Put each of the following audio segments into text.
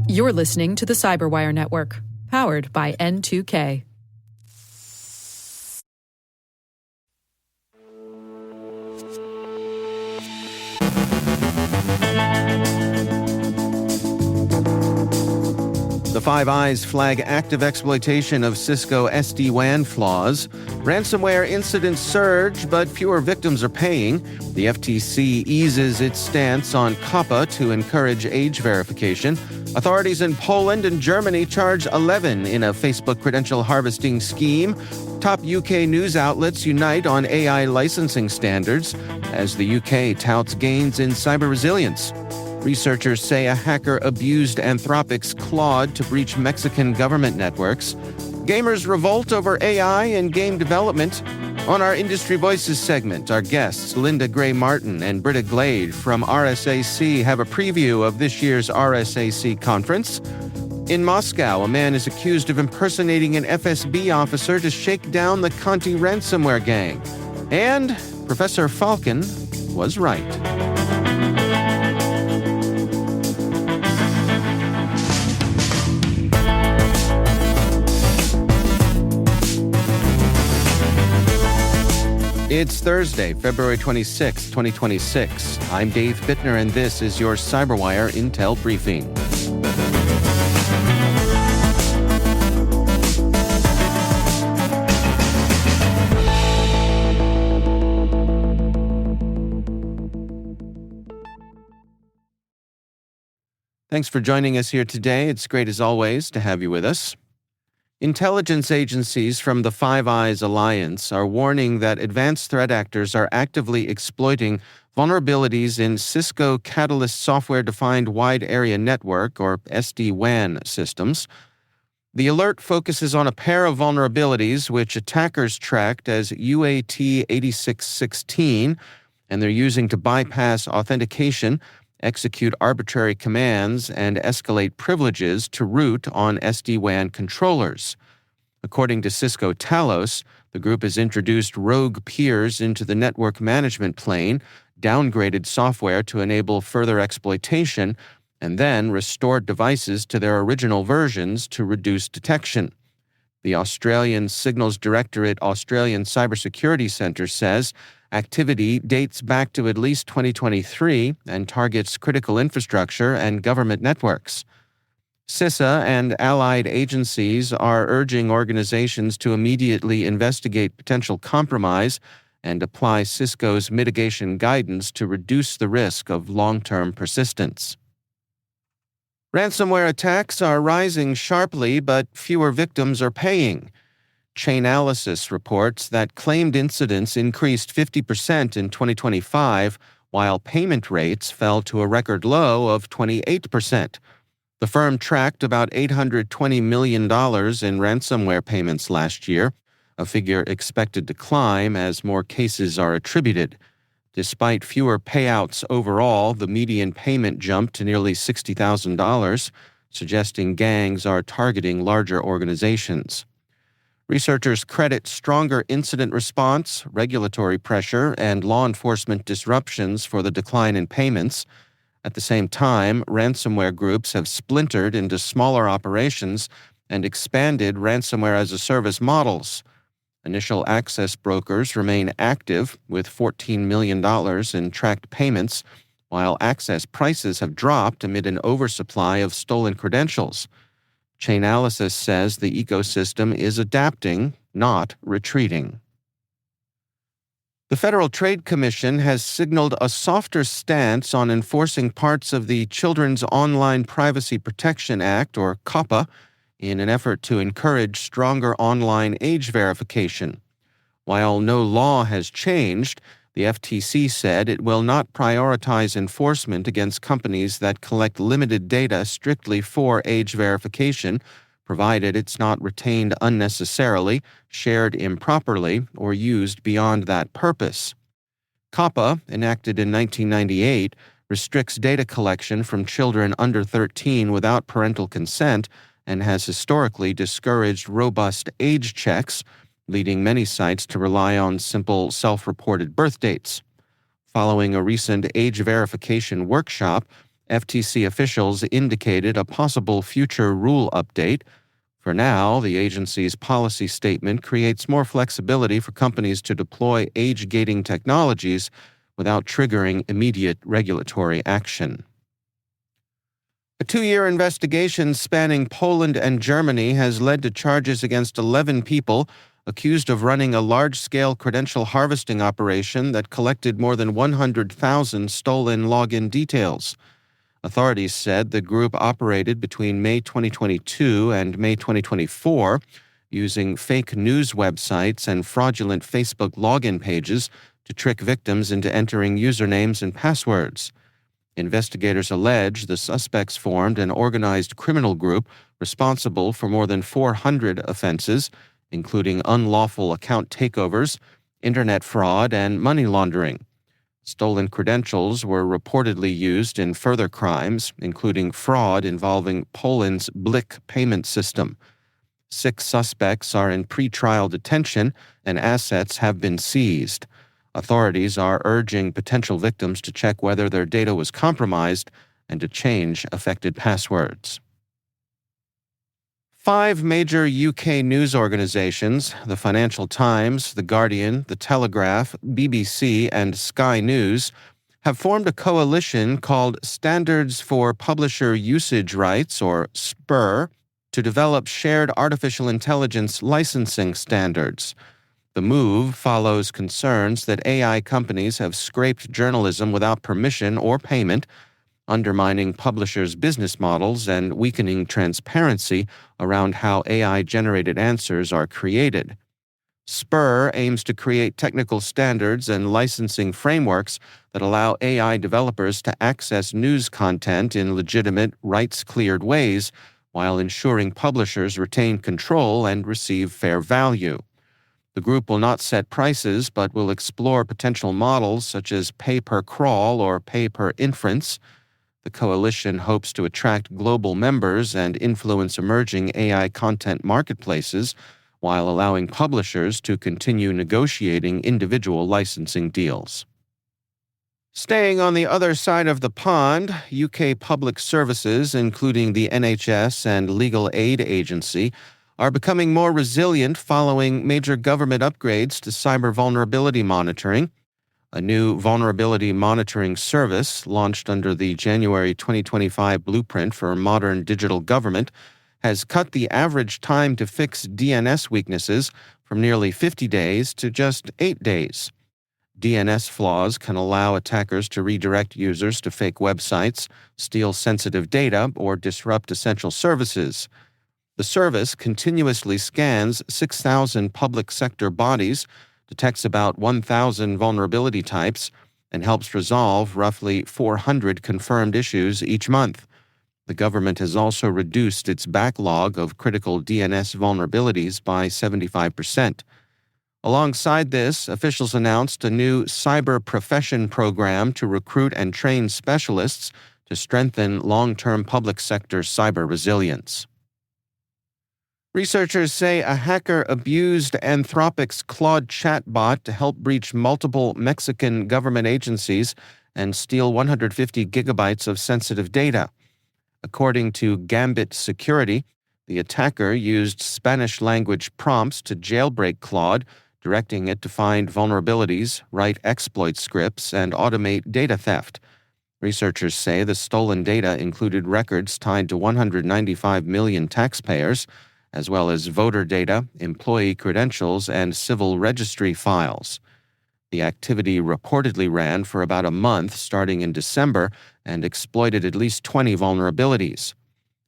You're listening to the CyberWire Network, powered by N2K. The Five Eyes flag active exploitation of Cisco SD-WAN flaws. Ransomware incidents surge, but fewer victims are paying. The FTC eases its stance on COPPA to encourage age verification. Authorities in Poland and Germany charge 11 in a Facebook credential harvesting scheme. Top UK news outlets unite on AI licensing standards as the UK touts gains in cyber resilience. Researchers say a hacker abused Anthropic's Claude to breach Mexican government networks. Gamers revolt over AI in game development. On our Industry Voices segment, our guests Linda Gray Martin and Britta Glade from RSAC have a preview of this year's RSAC conference. In Moscow, a man is accused of impersonating an FSB officer to shake down the Conti ransomware gang. And Professor Falcon was right. It's Thursday, February 26, 2026. I'm Dave Bittner, and this is your CyberWire Intel Briefing. Thanks for joining us here today. It's great, as always, to have you with us. Intelligence agencies from the Five Eyes Alliance are warning that advanced threat actors are actively exploiting vulnerabilities in Cisco Catalyst Software-Defined Wide Area Network, or SD-WAN, systems. The alert focuses on a pair of vulnerabilities which attackers tracked as UAT 8616, and they're using to bypass authentication, execute arbitrary commands, and escalate privileges to root on SD-WAN controllers. According to Cisco Talos, the group has introduced rogue peers into the network management plane, downgraded software to enable further exploitation, and then restored devices to their original versions to reduce detection. The Australian Signals Directorate Australian Cybersecurity Centre says activity dates back to at least 2023 and targets critical infrastructure and government networks. CISA and allied agencies are urging organizations to immediately investigate potential compromise and apply Cisco's mitigation guidance to reduce the risk of long-term persistence. Ransomware attacks are rising sharply, but fewer victims are paying. Chainalysis reports that claimed incidents increased 50% in 2025, while payment rates fell to a record low of 28%. The firm tracked about $820 million in ransomware payments last year, a figure expected to climb as more cases are attributed. Despite fewer payouts overall, the median payment jumped to nearly $60,000, suggesting gangs are targeting larger organizations. Researchers credit stronger incident response, regulatory pressure, and law enforcement disruptions for the decline in payments. At the same time, ransomware groups have splintered into smaller operations and expanded ransomware-as-a-service models. Initial access brokers remain active, with $14 million in tracked payments, while access prices have dropped amid an oversupply of stolen credentials. Chainalysis says the ecosystem is adapting, not retreating. The Federal Trade Commission has signaled a softer stance on enforcing parts of the Children's Online Privacy Protection Act, or COPPA, in an effort to encourage stronger online age verification. While no law has changed, the FTC said it will not prioritize enforcement against companies that collect limited data strictly for age verification, provided it's not retained unnecessarily, shared improperly, or used beyond that purpose. COPPA, enacted in 1998, restricts data collection from children under 13 without parental consent and has historically discouraged robust age checks, leading many sites to rely on simple self-reported birth dates. Following a recent age verification workshop, FTC officials indicated a possible future rule update. For now, the agency's policy statement creates more flexibility for companies to deploy age-gating technologies without triggering immediate regulatory action. A 2-year investigation spanning Poland and Germany has led to charges against 11 people accused of running a large-scale credential harvesting operation that collected more than 100,000 stolen login details. Authorities said the group operated between May 2022 and May 2024 using fake news websites and fraudulent Facebook login pages to trick victims into entering usernames and passwords. Investigators allege the suspects formed an organized criminal group responsible for more than 400 offenses, including unlawful account takeovers, internet fraud, and money laundering. Stolen credentials were reportedly used in further crimes, including fraud involving Poland's BLIK payment system. 6 suspects are in pretrial detention, and assets have been seized. Authorities are urging potential victims to check whether their data was compromised and to change affected passwords. 5 major UK news organizations, the Financial Times, The Guardian, The Telegraph, BBC, and Sky News, have formed a coalition called Standards for Publisher Usage Rights, or SPUR, to develop shared artificial intelligence licensing standards. The move follows concerns that AI companies have scraped journalism without permission or payment, undermining publishers' business models and weakening transparency around how AI-generated answers are created. SPUR aims to create technical standards and licensing frameworks that allow AI developers to access news content in legitimate, rights-cleared ways while ensuring publishers retain control and receive fair value. The group will not set prices but will explore potential models such as pay-per-crawl or pay-per-inference. The coalition hopes to attract global members and influence emerging AI content marketplaces while allowing publishers to continue negotiating individual licensing deals. Staying on the other side of the pond, UK public services, including the NHS and Legal Aid Agency, are becoming more resilient following major government upgrades to cyber vulnerability monitoring. A new vulnerability monitoring service, launched under the January 2025 Blueprint for Modern Digital Government, has cut the average time to fix DNS weaknesses from nearly 50 days to just 8 days. DNS flaws can allow attackers to redirect users to fake websites, steal sensitive data, or disrupt essential services. The service continuously scans 6,000 public sector bodies, detects about 1,000 vulnerability types, and helps resolve roughly 400 confirmed issues each month. The government has also reduced its backlog of critical DNS vulnerabilities by 75%. Alongside this, officials announced a new cyber profession program to recruit and train specialists to strengthen long-term public sector cyber resilience. Researchers say a hacker abused Anthropic's Claude chatbot to help breach multiple Mexican government agencies and steal 150 gigabytes of sensitive data. According to Gambit Security, the attacker used Spanish-language prompts to jailbreak Claude, directing it to find vulnerabilities, write exploit scripts, and automate data theft. Researchers say the stolen data included records tied to 195 million taxpayers, as well as voter data, employee credentials, and civil registry files. The activity reportedly ran for about a month starting in December and exploited at least 20 vulnerabilities.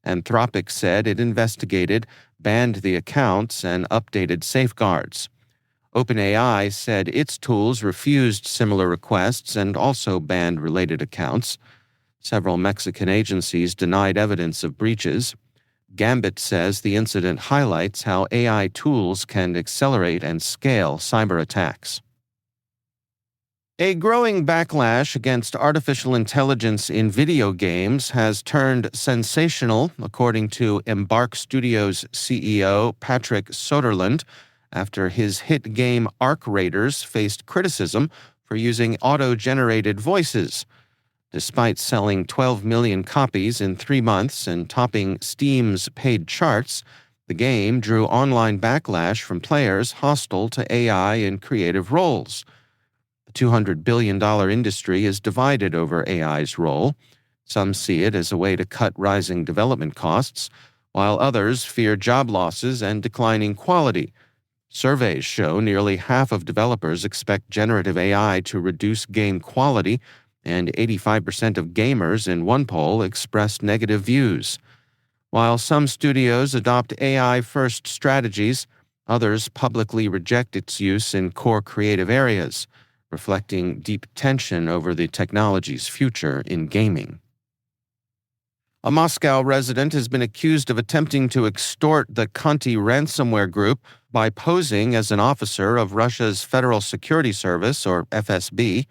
Anthropic said it investigated, banned the accounts, and updated safeguards. OpenAI said its tools refused similar requests and also banned related accounts. Several Mexican agencies denied evidence of breaches. Gambit says the incident highlights how AI tools can accelerate and scale cyber attacks. A growing backlash against artificial intelligence in video games has turned sensational, according to Embark Studios CEO Patrick Soderlund, after his hit game Arc Raiders faced criticism for using auto-generated voices. Despite selling 12 million copies in 3 months and topping Steam's paid charts, the game drew online backlash from players hostile to AI in creative roles. The $200 billion industry is divided over AI's role. Some see it as a way to cut rising development costs, while others fear job losses and declining quality. Surveys show nearly half of developers expect generative AI to reduce game quality, and 85% of gamers in one poll expressed negative views. While some studios adopt AI-first strategies, others publicly reject its use in core creative areas, reflecting deep tension over the technology's future in gaming. A Moscow resident has been accused of attempting to extort the Conti ransomware group by posing as an officer of Russia's Federal Security Service, or FSB.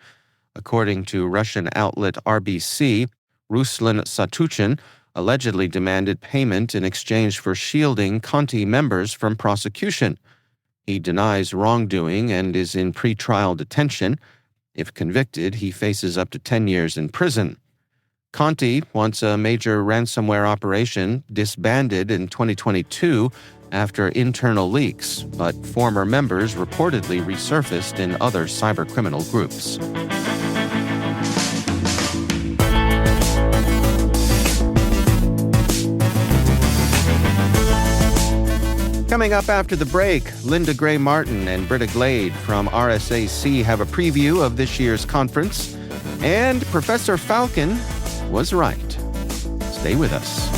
According to Russian outlet RBC, Ruslan Satuchin allegedly demanded payment in exchange for shielding Conti members from prosecution. He denies wrongdoing and is in pretrial detention. If convicted, he faces up to 10 years in prison. Conti, once a major ransomware operation, disbanded in 2022 after internal leaks, but former members reportedly resurfaced in other cybercriminal groups. Coming up after the break, Linda Gray Martin and Britta Glade from RSAC have a preview of this year's conference, and Professor Falcon was right. Stay with us.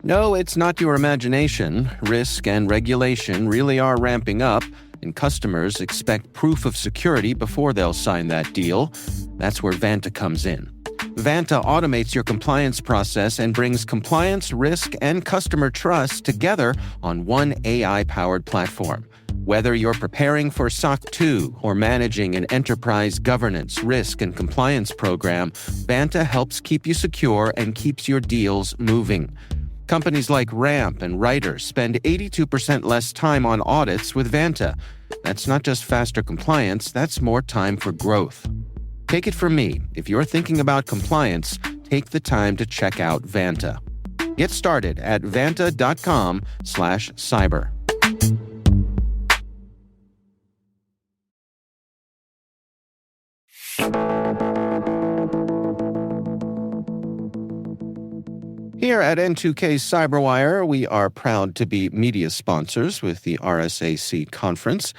No, it's not your imagination. Risk and regulation really are ramping up, and customers expect proof of security before they'll sign that deal. That's where Vanta comes in. Vanta automates your compliance process and brings compliance, risk, and customer trust together on one AI-powered platform. Whether you're preparing for SOC 2 or managing an enterprise governance, risk, and compliance program, Vanta helps keep you secure and keeps your deals moving. Companies like Ramp and Writer spend 82% less time on audits with Vanta. That's not just faster compliance, that's more time for growth. Take it from me, if you're thinking about compliance, take the time to check out Vanta. Get started at vanta.com/cyber. Here at N2K CyberWire, we are proud to be media sponsors with the RSAC conference.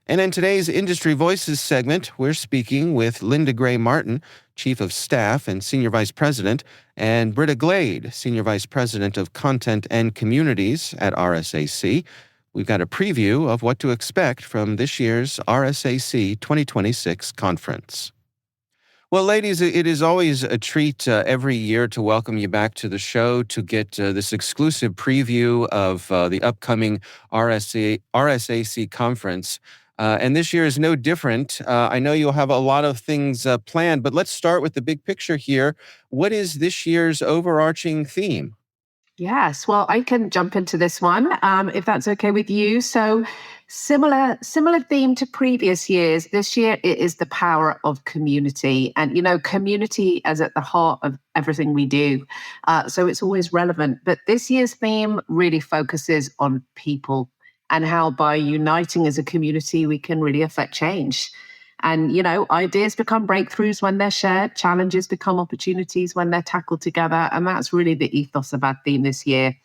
And in today's Industry Voices segment, we're speaking with Linda Gray Martin, Chief of Staff and Senior Vice President, and Britta Glade, Senior Vice President of Content and Communities at RSAC. We've got a preview of what to expect from this year's RSAC 2026 conference. Well, ladies, it is always a treat every year to welcome you back to the show to get this exclusive preview of the upcoming RSAC conference. And this year is no different. I know you'll have a lot of things planned, but let's start with the big picture here. What is this year's overarching theme? Yes, well, I can jump into this one if that's okay with you. So similar theme to previous years. This year it is the power of community, and community is at the heart of everything we do. So it's always relevant. But this year's theme really focuses on people and how by uniting as a community we can really affect change. And, ideas become breakthroughs when they're shared, challenges become opportunities when they're tackled together. And that's really the ethos of our theme this year.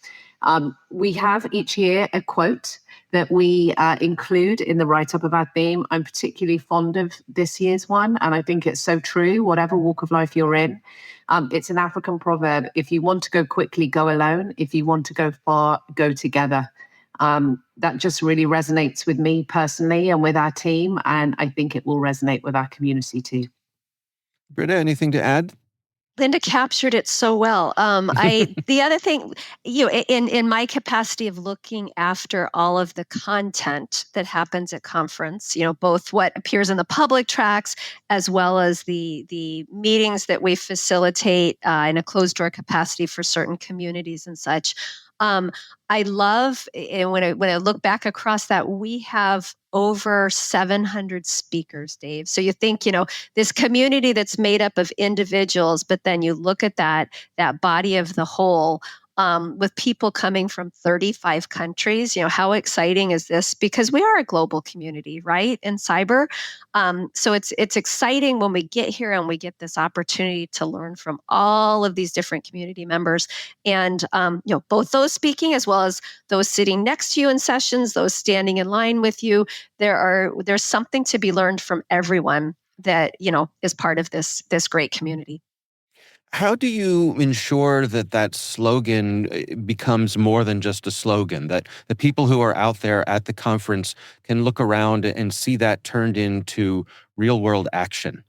We have each year a quote that we include in the write-up of our theme. I'm particularly fond of this year's one, and I think it's so true, whatever walk of life you're in. It's an African proverb: if you want to go quickly, go alone. If you want to go far, go together. That just really resonates with me personally and with our team, and I think it will resonate with our community too. Britta, anything to add? Linda captured it so well. The other thing, in my capacity of looking after all of the content that happens at conference, both what appears in the public tracks as well as the meetings that we facilitate in a closed door capacity for certain communities and such. I love, and when I look back across that, we have over 700 speakers, Dave. So you think, this community that's made up of individuals, but then you look at that body of the whole, with people coming from 35 countries. How exciting is this? Because we are a global community, right? In cyber. So it's exciting when we get here and we get this opportunity to learn from all of these different community members, and both those speaking as well as those sitting next to you in sessions, those standing in line with you. There's something to be learned from everyone that is part of this great community. How do you ensure that slogan becomes more than just a slogan, that the people who are out there at the conference can look around and see that turned into real-world action?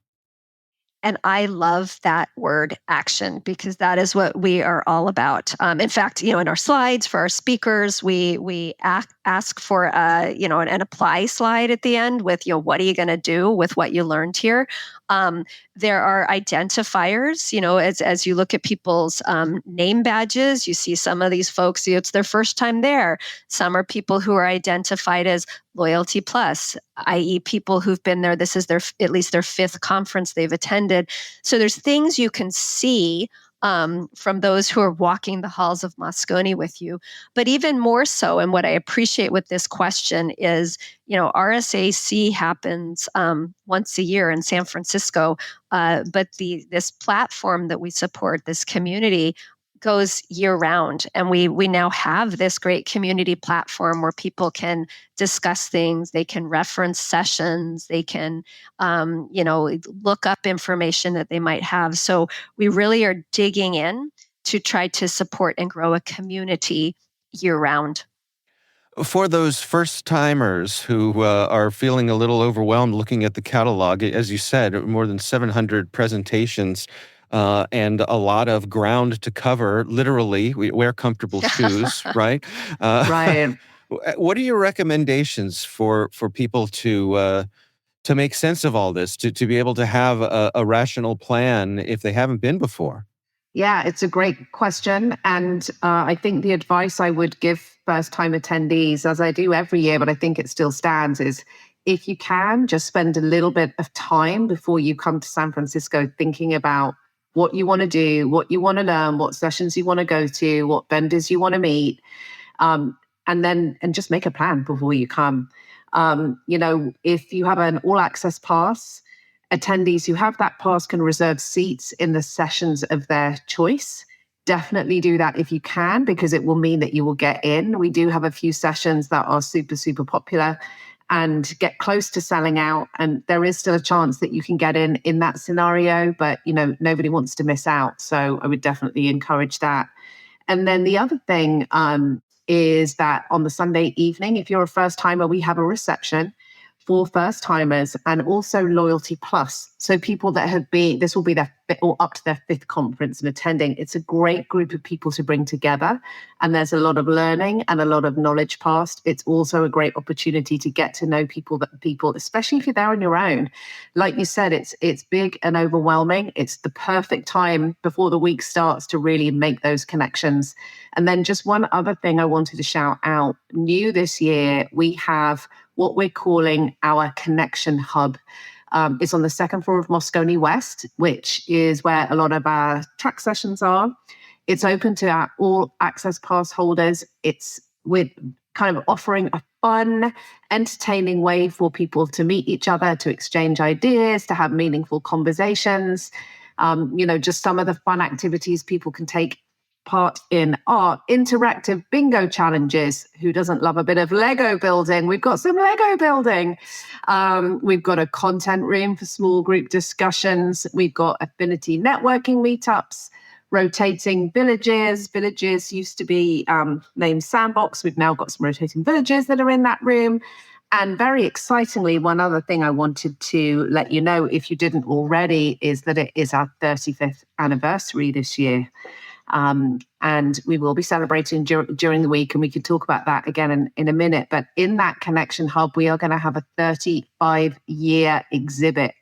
And I love that word action, because that is what we are all about. In fact, in our slides for our speakers, we ask for an apply slide at the end with, what are you going to do with what you learned here? There are identifiers, as you look at people's name badges, you see some of these folks, it's their first time there. Some are people who are identified as Loyalty Plus, i.e. people who've been there. This is at least their 5th conference they've attended. So there's things you can see from those who are walking the halls of Moscone with you. But even more so, and what I appreciate with this question is, RSAC happens once a year in San Francisco, but this platform that we support, this community, goes year round. And we now have this great community platform where people can discuss things, they can reference sessions, they can, look up information that they might have. So we really are digging in to try to support and grow a community year round. For those first-timers who are feeling a little overwhelmed looking at the catalog, as you said, more than 700 presentations, and a lot of ground to cover. Literally, we wear comfortable shoes, right? Right. What are your recommendations for people to make sense of all this, to be able to have a rational plan if they haven't been before? Yeah, it's a great question. And I think the advice I would give first-time attendees, as I do every year, but I think it still stands, is if you can, just spend a little bit of time before you come to San Francisco thinking about what you want to do, what you want to learn, what sessions you want to go to, what vendors you want to meet, and just make a plan before you come. If you have an all-access pass, attendees who have that pass can reserve seats in the sessions of their choice. Definitely do that if you can, because it will mean that you will get in. We do have a few sessions that are super, super popular and get close to selling out. And there is still a chance that you can get in that scenario, but nobody wants to miss out. So I would definitely encourage that. And then the other thing is that on the Sunday evening, if you're a first timer, we have a reception for first timers and also Loyalty Plus. So people that have been, this will be their or up to their 5th conference and attending. It's a great group of people to bring together. And there's a lot of learning and a lot of knowledge passed. It's also a great opportunity to get to know people, especially if you're there on your own. Like you said, it's big and overwhelming. It's the perfect time before the week starts to really make those connections. And then just one other thing I wanted to shout out. New this year, we have what we're calling our Connection Hub. It's on the 2nd floor of Moscone West, which is where a lot of our track sessions are. It's open to our all access pass holders. We're kind of offering a fun, entertaining way for people to meet each other, to exchange ideas, to have meaningful conversations. Just some of the fun activities people can take part in are interactive bingo challenges. Who doesn't love a bit of Lego building? We've got some Lego building. We've got a content room for small group discussions. We've got affinity networking meetups, rotating villages. Villages used to be named Sandbox. We've now got some rotating villages that are in that room. And very excitingly, one other thing I wanted to let you know, if you didn't already, is that it is our 35th anniversary this year. And we will be celebrating during the week, and we can talk about that again in a minute. But in that Connection Hub, we are going to have a 35-year exhibit.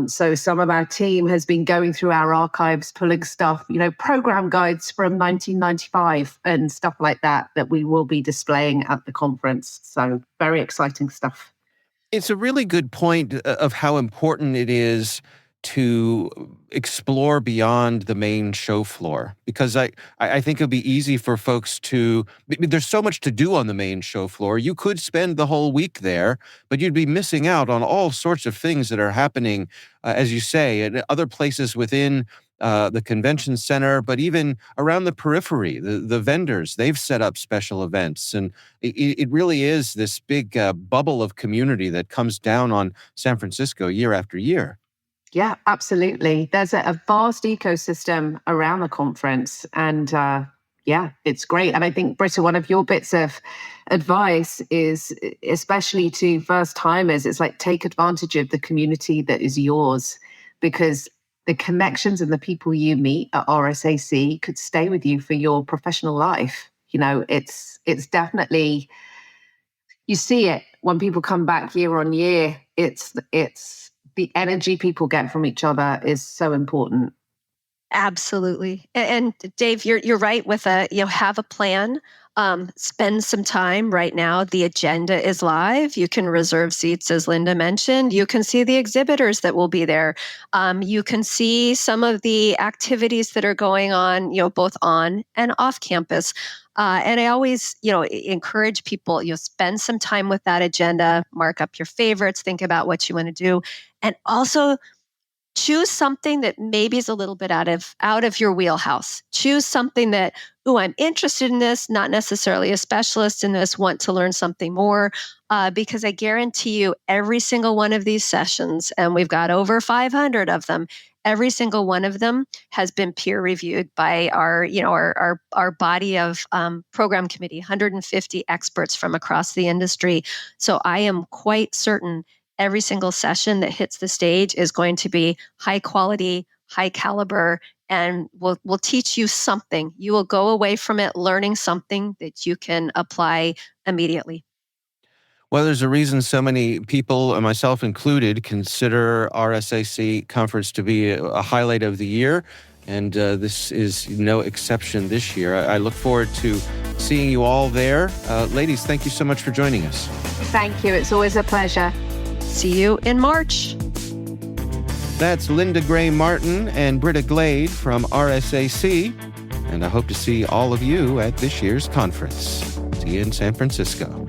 So some of our team has been going through our archives, pulling stuff, program guides from 1995 and stuff like that we will be displaying at the conference. So very exciting stuff. It's a really good point of how important it is to explore beyond the main show floor, because I think it'd be easy for folks there's so much to do on the main show floor. You could spend the whole week there, but you'd be missing out on all sorts of things that are happening, as you say, at other places within the convention center, but even around the periphery. The vendors, they've set up special events, and it really is this big bubble of community that comes down on San Francisco year after year. Yeah, absolutely. There's a vast ecosystem around the conference, and it's great. And I think, Britta, one of your bits of advice is, especially to first timers, it's like, take advantage of the community that is yours, because the connections and the people you meet at RSAC could stay with you for your professional life. It's definitely, you see it when people come back year on year. It's the energy people get from each other is so important. Absolutely. And Dave, you're right with have a plan. Spend some time right now. The agenda is live. You can reserve seats, as Linda mentioned. You can see the exhibitors that will be there. You can see some of the activities that are going on, both on and off campus. And I always, encourage people, spend some time with that agenda, mark up your favorites, think about what you want to do, and also choose something that maybe is a little bit out of your wheelhouse. Choose something that, I'm interested in this, not necessarily a specialist in this, want to learn something more, because I guarantee you every single one of these sessions, and we've got over 500 of them, every single one of them has been peer reviewed by our body of program committee, 150 experts from across the industry. So I am quite certain every single session that hits the stage is going to be high quality, high caliber, and will teach you something. You will go away from it learning something that you can apply immediately. Well, there's a reason so many people, myself included, consider RSAC conference to be a highlight of the year, and this is no exception this year. I look forward to seeing you all there. Ladies, thank you so much for joining us. Thank you. It's always a pleasure. See you in March. That's Linda Gray Martin and Britta Glade from RSAC, and I hope to see all of you at this year's conference. See you in San Francisco.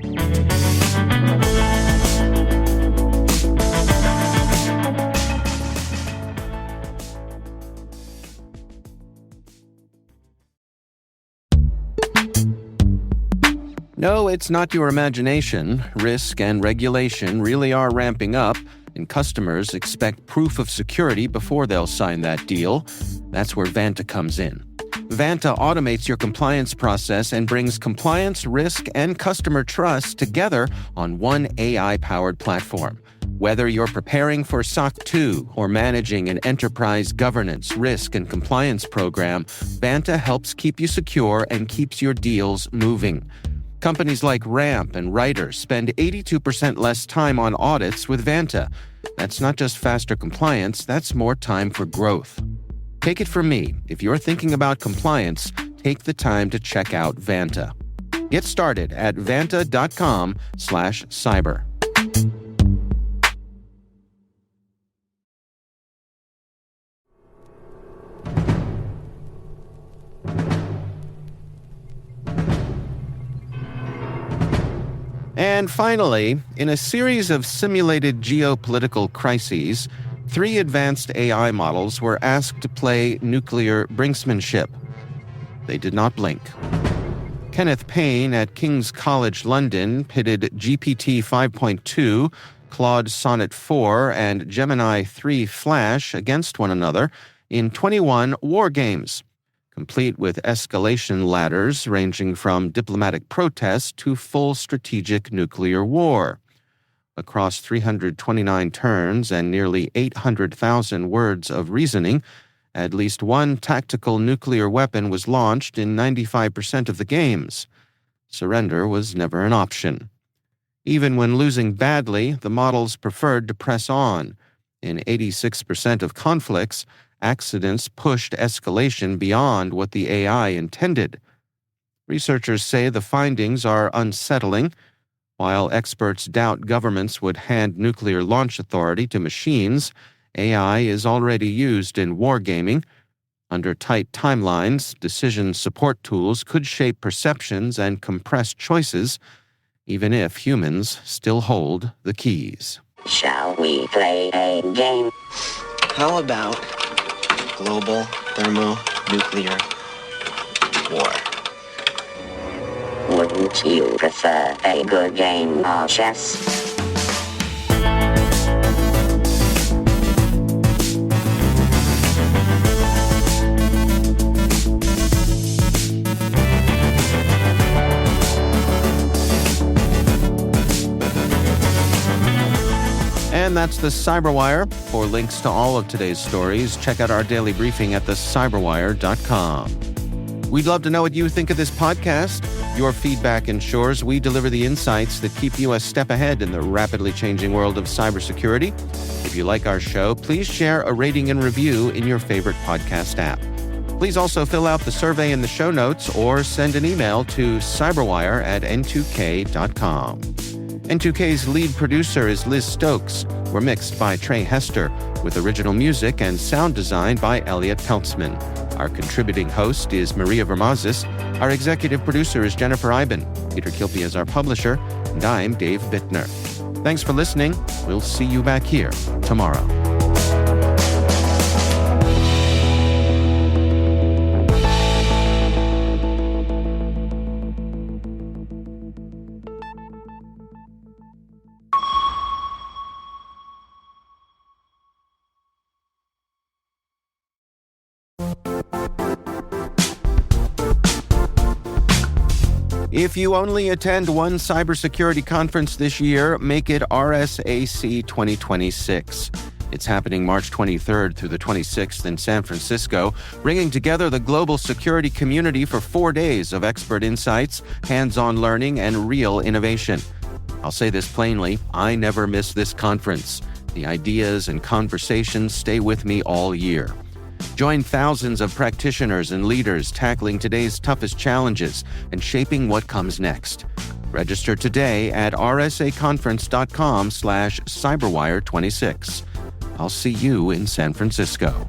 No, it's not your imagination. Risk and regulation really are ramping up, and customers expect proof of security before they'll sign that deal. That's where Vanta comes in. Vanta automates your compliance process and brings compliance, risk, and customer trust together on one AI-powered platform. Whether you're preparing for SOC 2 or managing an enterprise governance, risk, and compliance program, Vanta helps keep you secure and keeps your deals moving. Companies like Ramp and Ryder spend 82% less time on audits with Vanta. That's not just faster compliance, that's more time for growth. Take it from me, if you're thinking about compliance, take the time to check out Vanta. Get started at vanta.com/cyber. And finally, in a series of simulated geopolitical crises, 3 advanced AI models were asked to play nuclear brinksmanship. They did not blink. Kenneth Payne at King's College London pitted GPT 5.2, Claude Sonnet 4, and Gemini 3 Flash against one another in 21 war games, complete with escalation ladders ranging from diplomatic protest to full strategic nuclear war. Across 329 turns and nearly 800,000 words of reasoning, at least one tactical nuclear weapon was launched in 95% of the games. Surrender was never an option. Even when losing badly, the models preferred to press on. In 86% of conflicts, accidents pushed escalation beyond what the AI intended. Researchers say the findings are unsettling. While experts doubt governments would hand nuclear launch authority to machines, AI is already used in wargaming. Under tight timelines, decision support tools could shape perceptions and compress choices, even if humans still hold the keys. Shall we play a game? How about global thermonuclear war? Wouldn't you prefer a good game of chess? And that's the CyberWire. For links to all of today's stories, check out our daily briefing at thecyberwire.com. We'd love to know what you think of this podcast. Your feedback ensures we deliver the insights that keep you a step ahead in the rapidly changing world of cybersecurity. If you like our show, please share a rating and review in your favorite podcast app. Please also fill out the survey in the show notes or send an email to cyberwire@n2k.com. N2K's lead producer is Liz Stokes. We're mixed by Trey Hester, with original music and sound design by Elliot Peltzman. Our contributing host is Maria Vermazis. Our executive producer is Jennifer Eiben. Peter Kilpe is our publisher, and I'm Dave Bittner. Thanks for listening. We'll see you back here tomorrow. If you only attend one cybersecurity conference this year, make it RSAC 2026. It's happening March 23rd through the 26th in San Francisco, bringing together the global security community for 4 days of expert insights, hands-on learning, and real innovation. I'll say this plainly, I never miss this conference. The ideas and conversations stay with me all year. Join thousands of practitioners and leaders tackling today's toughest challenges and shaping what comes next. Register today at rsaconference.com/cyberwire26. I'll see you in San Francisco.